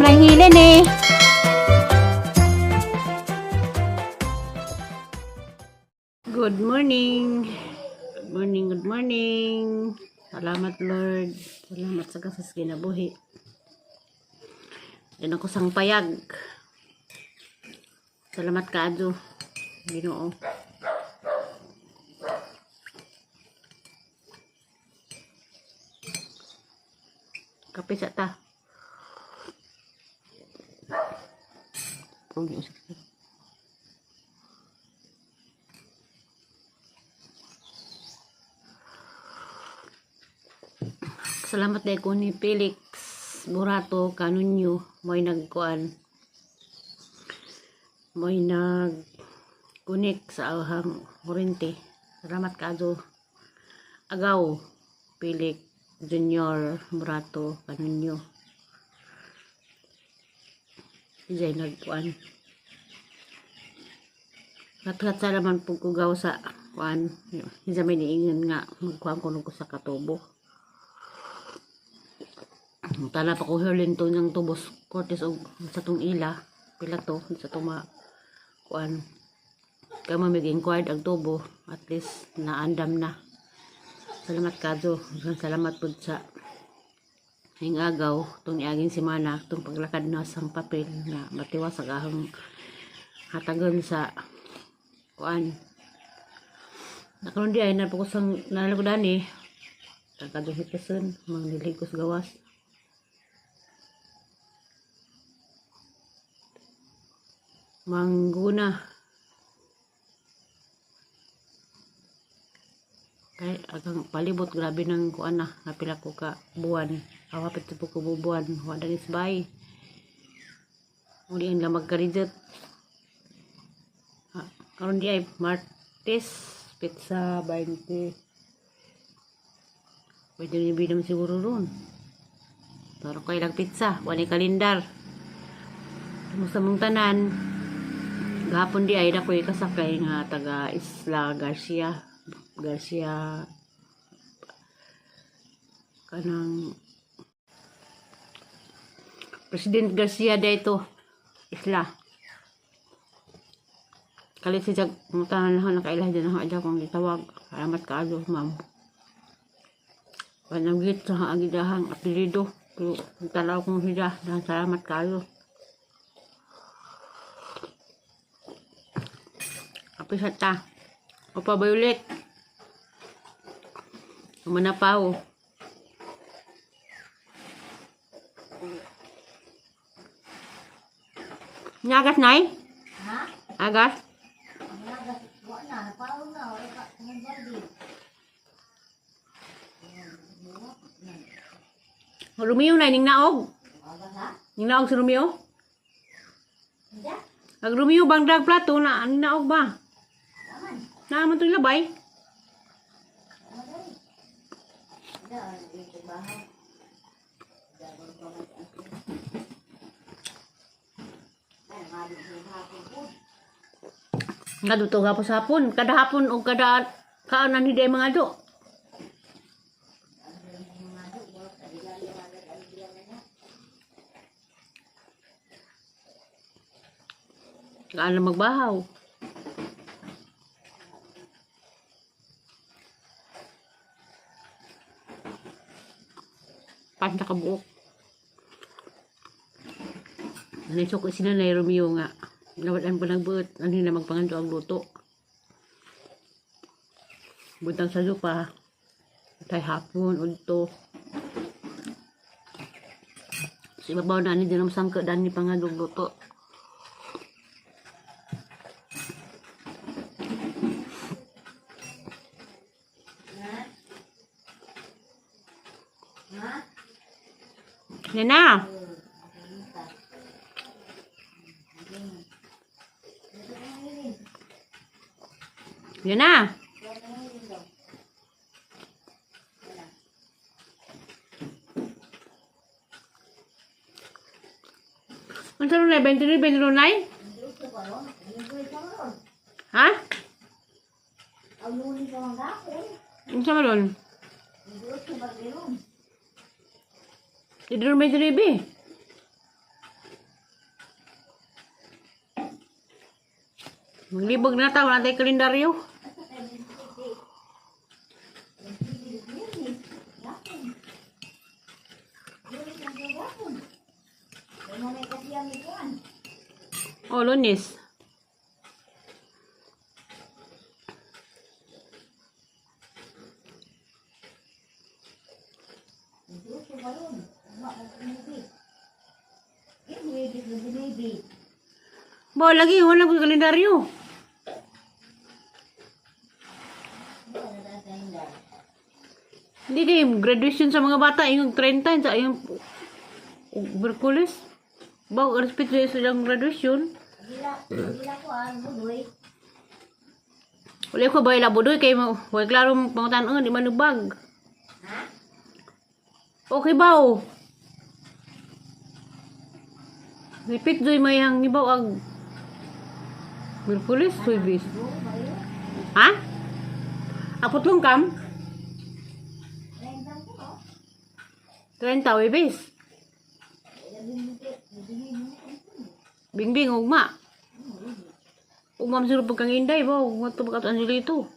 lang hilin eh. Good morning. Good morning, good morning. Salamat Lord. Salamat sa kasas kinabuhi. Yan ako sang payag. Salamat kaadyo. Ginoo. Kape sa ta. Salamat dahil ko ni Felix Burato Kanunyo mo'y nagkuan mo'y nag-connect sa ahang kurente. Salamat kaadyo agaw Felix Junior Burato Kanunyo. Ijay nagkuan katkat sa laman pagkugaw sa kuan isa may niingan nga magkuhan ko nung sa katubo. Tala pa ko herlin to ng tubos kortes og sa tong ila pila to sa tuma kuan kay mamiging inquired ang tubo at least naandam na. Salamat kadto, salamat pud sa hingagaw tong niaging semana tong paglakad na sang papel nga matiwas sa ahang hatagon sa kuan. Nakaroon di ay napakusang nalagodan eh. Kakadong hitason mga niligos gawas. Mangguna kay agang palibot grabe ng kuan na napila ko ka buwan awapit po ko buwan wala is bay uli ang lamag karidot karon di ay Martes pizza 20 pwede rin binam siguro ron pero kay lang pizza wala kalendar musta mong tanan gahapon di ay na ko kasakay nga taga Isla Garcia kanang President Garcia dito Isla kalit si jag mutanan na nakailah din ako kung gitawag salamat kaadto ma'am panagit sa agidahang apelyido pero tanaw kong siya salamat kaadto. Kape sa ta Opa Violet manapaw nyagas nay ha agas wala napaw na ika tingin Romeo na ning naog ning naog si Romeo ag Romeo bang drag plato na ning naog ba naman ito ilabay. Nga duto nga po sa hapon. Kada hapon o kada kaanan hindi mga do. Kaanan magbahaw. Pan nakabuok. Nanisok ko sila na Romeo nga. Nawalan po nagbuot. Ano na magpanganto ang luto. Buntang sa lupa. Tay hapon, ulto. Si babaw na ni dinam sangka dan ni pangadong luto. Yan na. Yan na. Ang sarong na, 23, 22 na ha? Ang sarong doon? Di doon may diribi. Maglibog na tayo, wala tayong kalendaryo. Oh, Lunes. Bawa lagi, wala ko kalendaryo. Hindi kayo, graduation sa mga bata, yung 30, sa yung Berkulis. Bawa, respect sa ilang graduation. Wala ko ba ilabudoy kay mo, wala klaro pangutan di manubag. Okay baw. Repeat doy mayang ni baw ag Berkulis, Suibis. Ha? Apot lang kam? 30 Wibis. Bingbing ugma. Ugma masiro pagkang inday ba? Ugma ito pagkatuan sila ito.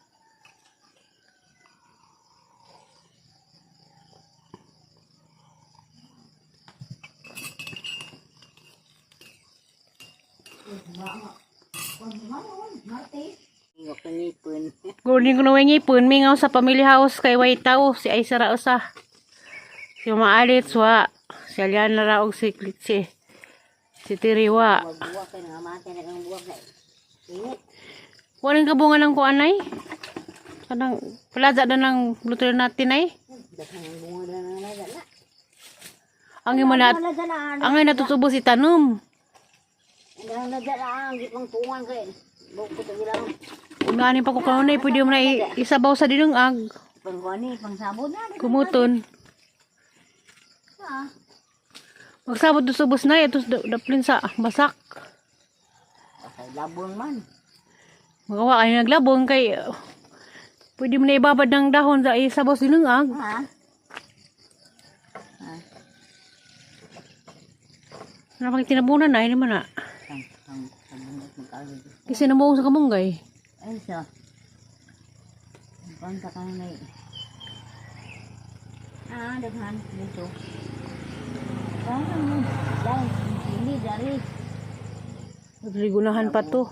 Gurning ko na ngipon, mingaw sa family house kay Waitaw, si Aisa Rausa. Si Mama Alit, Swa. Si Aliana Raog, si Tiriwa. Walang kabungan ng kuanay. Kanang palaza na ng luto natin ay. Ang ang natutubo si Tanum. Unanin pa ko kanunay, pwede mo na isabaw sa dinong ag. Kumuton. Magsabot do subos na ito daplin sa basak. Labon man. Magawa kayo naglabon kay pwede mo na ibabad ng dahon sa isabaw sa dinong ag. Ha? Napag tinabunan na, hindi man na. Kasi namuong sa kamunggay. Ay, so. Panta ka na daghan dito. Dahil, hindi, dari. Nagligunahan pa to.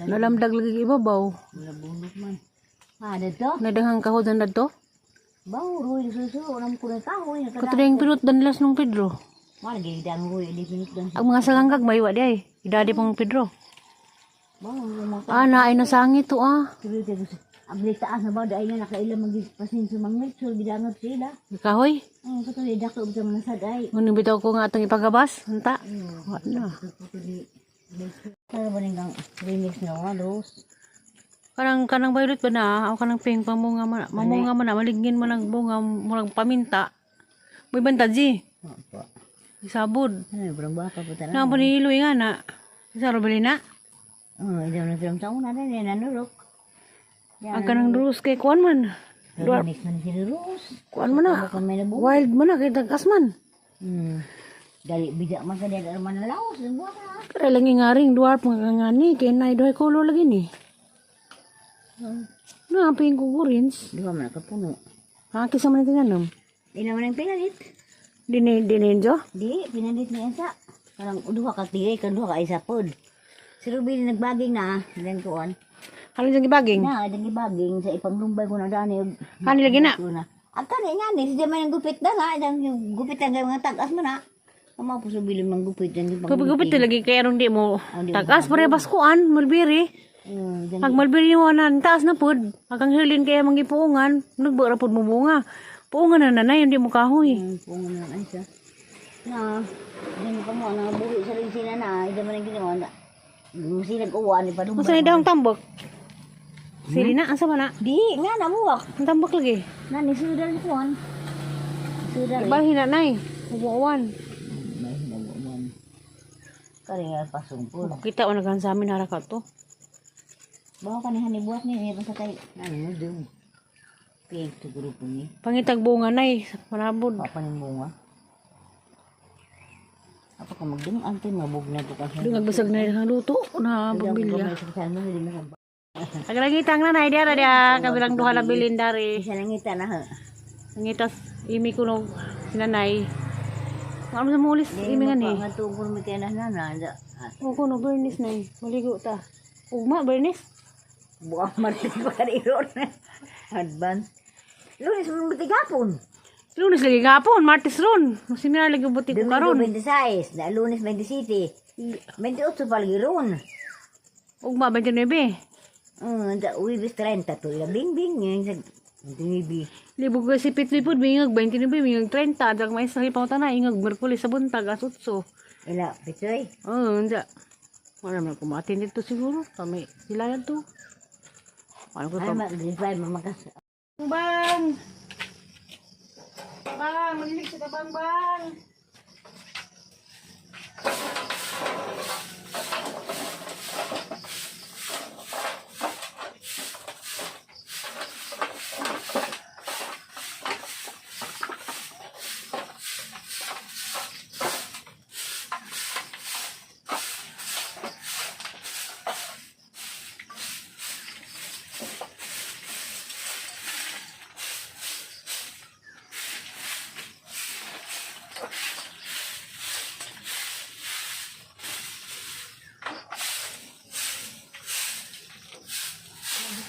Nalamdag lagi ibabaw. Nalabunok man. Dito? Nadaghang kahodan na to. Bau, ruy, susu, orang kulit tahu. Katulad yung pinut dan las nung Pedro. Mana gini dan ruy, di pinut dan. Ang mga salanggag maiwa di ay. Idadi pang Pedro. Bau, rumah. Naay na sangit to Sabi ko, abli taas na ba, dahil na nakailang magpasin sumangit, so gidangot sila. Kahoy. Katulad, dako sa mga saday. Ngunit bitaw ko nga itong ipagabas. Hanta. Wala na. Kaya ba nang remix na walos? Kanang violet ba na? O kanang pink pamunga man. Mamunga man na. Maligin man ang bunga. Murang paminta. May banta di. Apa? Isabod. Ano, berang baka po talaga. Nga pa niluwi nga na. Isa robali na. Ito na film taon na rin, nanurok. Ang kanang durus kay kuan man. Remix man si Rus. Kuan man na. Baka may nabuo. Wild man na. Kay tagkas man. Dali, bijak man ka dyan, man na laos. Kaya lang nga ring. Dwarf mga nga ni. Kaya na idoy kolor lagi ni. Ping kugurins. Di ba man nakapuno? Kisa man natin anam. Di naman ang pinalit. Dininjo? Di, pinalit niya isa. Parang duha ka tigay, duha ka isa pod. Si Ruby nagbaging na, then kuan. Kalin dyan gibaging? Na, dyan gibaging sa ipanglumbay ko na dani. Kani lagi na? At kani nga ni, siya man ang gupit na nga, yung gupit na mga tagas mo na. Kama po subilin mang gupit yan. Gupit lagi kaya ron di mo. Tagas pare baskuan, mulbiri. Pag mulbiri mo na, taas na pod. Pagkang hilin kaya mangipuungan, nagbara pod mo bunga. Puungan na nanay, hindi mo kahoy. Puungan na nanay siya. Na, hindi pa mo, buhi sa rin sila na, hindi man ang ginawa na. Gusi nag-uwan, ipadumba. Masa na daw ang tambok? Sili na, asa ba na? Di, nga namuwak. Ang tambok lagi. Nani, sudan kuwan. Sudan. Ibahin na nay. Ubuan. Nabuwan. Kari nga pasungpul. Kita o naghan sa amin haraka to. Bawa ka ni hanibuat ni, may basta tayo. Nani mo doon. Pink to grupo ni. Pangitag bunga nay, manabod. Apa ni bunga? Ako ka magdungan tayo, mabugna po kasi. Doon nagbasag na yung luto na bumbilya. Sa mo, hindi na Naglangitang na na, dia, kabilang duha na bilin dari. isa nangita na ha. Nangitas, imi ko nung sinanay. Ano sa mulis, imi nga ni. Nga tungkol may kaya na. O ko no, Bernice na maligo ta. Ugma, Bernice. Buang martin pa ka rin. Advance. Lunes mo matigapon. Lunes lagi gapon, Martes ron. Seminar lagi buti ko karon. Domingo 26, na lunes 27. 28 pa lagi ron. Ugma, 29. Uwibis 30 to. Bing-bing yan. Bing-bing. Libog ko si Pitlipod, mingag 29, mingag 30. Adag may sakit pa na, ingag Merkulis sa buntag, asutso. Ila, pisoy. Oo, hindi. Wala naman kumatin dito siguro. Kami, sila yan to. Ano ko Ay, to? mag-drive mamakas. Bang! Bang! Malilig sa bang bang!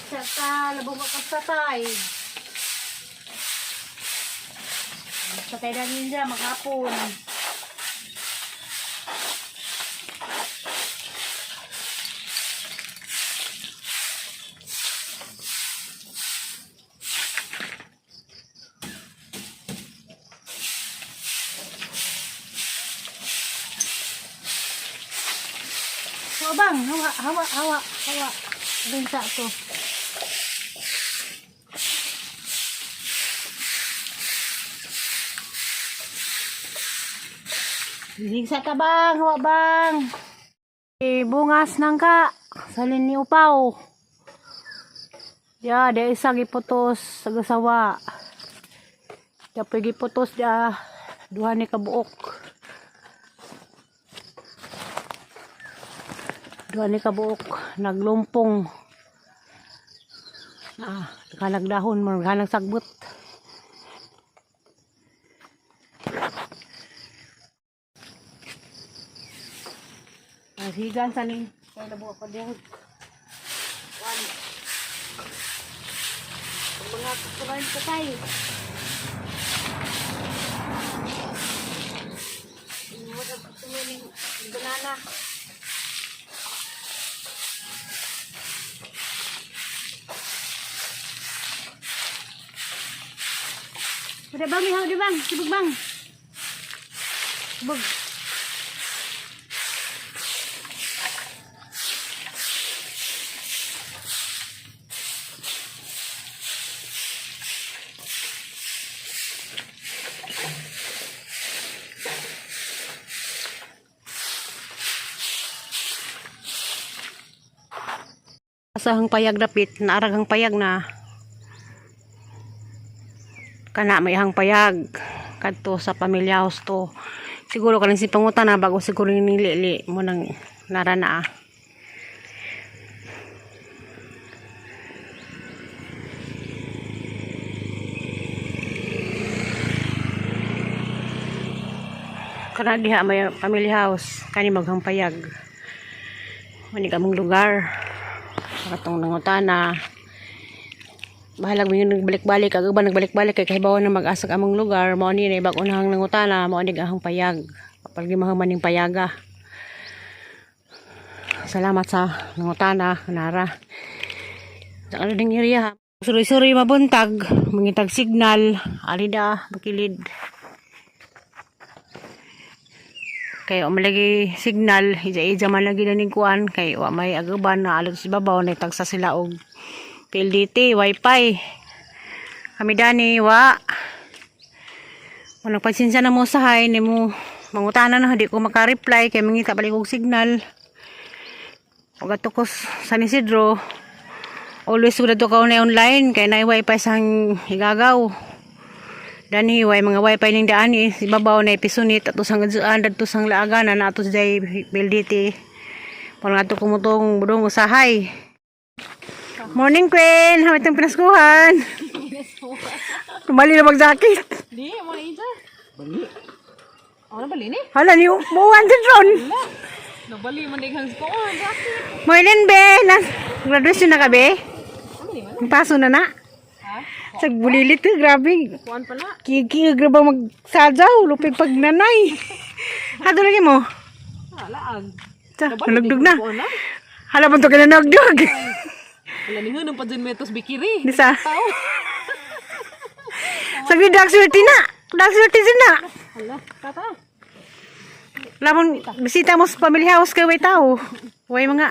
Sata, labog ka satay. Satay na ninja, maghapon. Hawa bang, hawa. Bensa to. Higsa ka bang, hawa bang. Bungas nang ka. Salin ni upaw. Ya, dia isa giputos sa gasawa. Dia pagi putos dia duha ni kabuok. Duha ni kabuok naglumpong. Kanagdahon mo, kanag sagbot. Higan sa ni kaya labo ako diyan. One. Mga kukulan ko tayo. Mga kukulan banana. Udah bang, ihaw di bang, sibuk bang. Sibuk. Asahang payag dapit, naaragang payag na. Kana may hang payag kadto sa pamilya house to. Siguro kaning si pangutan na bago siguro nilili mo nang narana. Kana diha may family house kani maghang payag. Manig among lugar. Katong nangutana. Bahalag mi nagbalik-balik ag uban nagbalik-balik kay kahibaw na mag-asag among lugar mao ni na bag-unahang nangutana mao ni ahang payag kapag di mahumaning payaga. Salamat sa nangutana nara sa ano ding area suri-suri mabuntag mangitag signal alida bakilid kay o malagi signal ija-ija man lagi na ning kuan kay wa may aguban na alog sa babaw na tagsa sila og PLDT, Wi-Fi. Kami dani, wa. Kung nagpagsinsya na mo sahay, ni mo mangutana na, di ko makareply, kaya mangita balik og signal. O gatukos sa Isidro, always ko na to ka na online, kaya na Wi-Fi sang igagaw. Dani way mga wifi ning daan ni ibabaw na episunit ato sang adzuan dadto sang laaganan na ato jay BLDT. Parang ato kumutong budong usahay. Morning Queen, hamit ang pinaskuhan. Bali na mag-jacket. Di, mo na ita. Bali. Ano bali ni? Hala ni buwan din ron. Nabali man dighang ko. Bakit? Morning be, graduation na ka be? Ano ni man? Ang paso na na. Ha? Sa bulilit grabe. Kuan pa na. Kiki graba magsadyaw, lupig pag nanay. Hado lagi mo. Laag. Sa, nalugdog na. Hala man to ka na nagdog. Wala ni hunong pa dyan metos bikiri. Nisa. Tao. Sabi dag swerte na. Dag swerte na. Hala, kata. Lamang bisita mo sa family house kay way tao. Way mga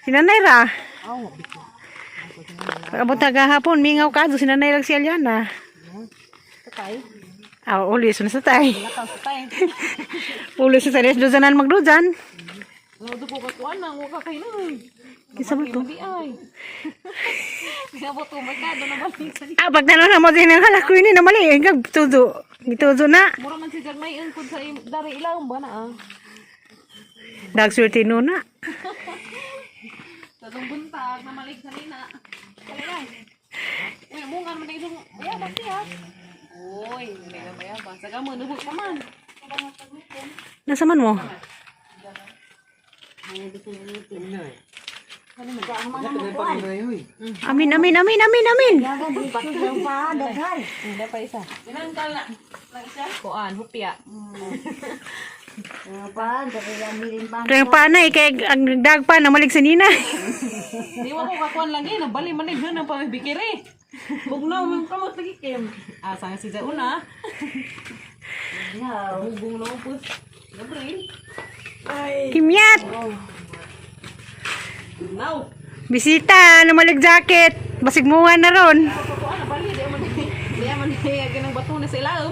sinanay ra. Aw, Pag-abot na gahapon, mingaw ka do sinanay lang si Aliana. katay. Ulis na sa tay. Lakaw sa tay. Ulis sa tayo dozanan magdozan. Ano do ko kakuan nang wa ka kay na. Kisa mo to? Di ay. Sinabot ko merkado na balik sa. Pag tanong na mo din ang halak ko ini na mali. Hanggang tudo. Gitudo na. Mura man si Jagmay ang kun sa dari ilaw ba na ah. Dag swerte no na. Sa tong buntag na malik sa nina. Kaya uy, mungan man dito. Ya, basta ya. Uy, hindi na ba yan? Basta ka mo, nubog ka man. Nasa man mo? Amin, amin, amin, amin, amin. Dagan dito lang pa, daghan. Hindi pa isa. Ilang kala? Lang isa? Kuan, hupya. Pa, daghan bilin pa. Ito yung panay, kaya ang dag pa na malig sa nina. Di mo ko kakuan lang yun. Bali man din ang pamibikiri. Bugnaw, may kamot lagi kim. Saan si Jauna? No. Bugong lopos. Gabriel. Kimyat! Bugnaw. Bisita, na malig jacket. Basig muwan na ron. Kuan, bali. Di man din. Di man din. Ganang bato na sa ilaw.